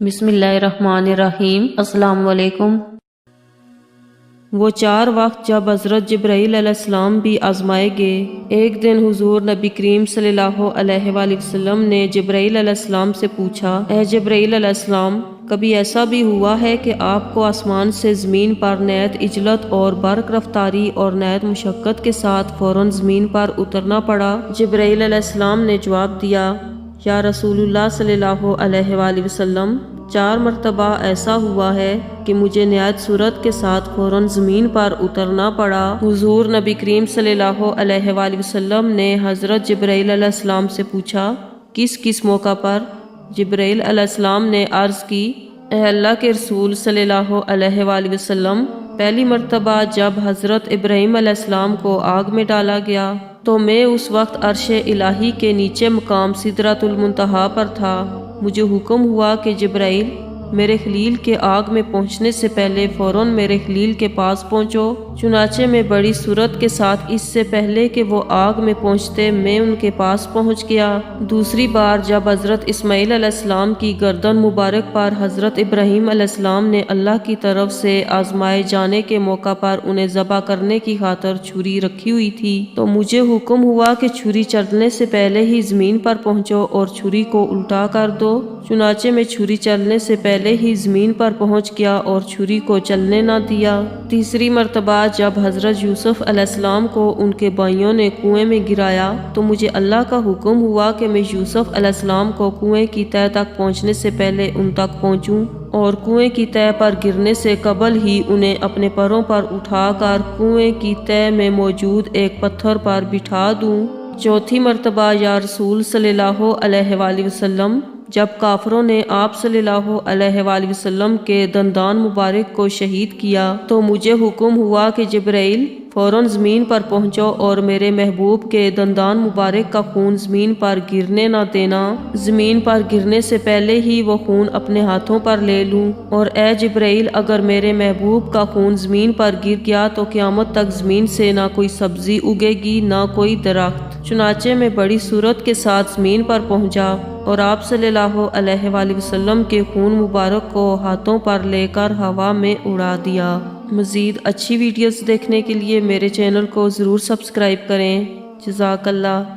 بسم اللہ الرحمن الرحیم۔ السلام علیکم۔ وہ 4 وقت جب حضرت جبرائیل علیہ السلام بھی آزمائے گئے۔ ایک دن حضور نبی کریم صلی اللہ علیہ وآلہ وسلم نے جبرائیل علیہ السلام سے پوچھا، اے جبرائیل علیہ السلام، کبھی ایسا بھی ہوا ہے کہ آپ کو آسمان سے زمین پر نہایت عجلت اور برق رفتاری اور نہایت مشقت کے ساتھ فوراً زمین پر اترنا پڑا؟ جبرائیل علیہ السلام نے جواب دیا، یا رسول اللہ صلی اللہ علیہ وآلہ وسلم، 4 مرتبہ ایسا ہوا ہے کہ مجھے نہایت سرعت کے ساتھ فوراً زمین پر اترنا پڑا۔ حضور نبی کریم صلی اللہ علیہ وآلہ وسلم نے حضرت جبرائیل علیہ السلام سے پوچھا، کس موقع پر؟ جبرائیل علیہ السلام نے عرض کی، اے اللہ کے رسول صلی اللہ علیہ وآلہ وسلم، پہلی مرتبہ جب حضرت ابراہیم علیہ السلام کو آگ میں ڈالا گیا تو میں اس وقت عرش الہی کے نیچے مقام سدرۃ المنتہا پر تھا۔ مجھے حکم ہوا کہ جبرائیل، میرے خلیل کے آگ میں پہنچنے سے پہلے فوراً میرے خلیل کے پاس پہنچو۔ چنانچہ میں بڑی سرعت کے ساتھ اس سے پہلے کہ وہ آگ میں پہنچتے میں ان کے پاس پہنچ گیا۔ دوسری بار جب حضرت اسماعیل علیہ السلام کی گردن مبارک پر حضرت ابراہیم علیہ السلام نے اللہ کی طرف سے آزمائے جانے کے موقع پر انہیں ذبح کرنے کی خاطر چھری رکھی ہوئی تھی تو مجھے حکم ہوا کہ چھری چلنے سے پہلے ہی زمین پر پہنچو اور چھری کو الٹا کر دو۔ چنانچہ میں چھری چلنے سے پہلے ہی زمین پر پہنچ گیا اور چھری کو چلنے نہ دیا۔ تیسری مرتبہ جب حضرت یوسف علیہ السلام کو ان کے بھائیوں نے کنویں میں گرایا تو مجھے اللہ کا حکم ہوا کہ میں یوسف علیہ السلام کو کنویں کی تہہ تک پہنچنے سے پہلے ان تک پہنچوں اور کنویں کی تہہ پر گرنے سے قبل ہی انہیں اپنے پروں پر اٹھا کر کنویں کی تہہ میں موجود ایک پتھر پر بٹھا دوں۔ چوتھی مرتبہ یا رسول صلی اللہ علیہ وآلہ وسلم، جب کافروں نے آپ صلی اللہ علیہ وآلہ وسلم کے دندان مبارک کو شہید کیا تو مجھے حکم ہوا کہ جبرائیل، فوراً زمین پر پہنچو اور میرے محبوب کے دندان مبارک کا خون زمین پر گرنے نہ دینا۔ زمین پر گرنے سے پہلے ہی وہ خون اپنے ہاتھوں پر لے لوں، اور اے جبرائیل، اگر میرے محبوب کا خون زمین پر گر گیا تو قیامت تک زمین سے نہ کوئی سبزی اگے گی نہ کوئی درخت۔ چنانچہ میں بڑی سرعت کے ساتھ زمین پر پہنچا اور آپ صلی اللہ علیہ وآلہ وسلم کے خون مبارک کو ہاتھوں پر لے کر ہوا میں اڑا دیا۔ مزید اچھی ویڈیوز دیکھنے کے لیے میرے چینل کو ضرور سبسکرائب کریں۔ جزاک اللہ۔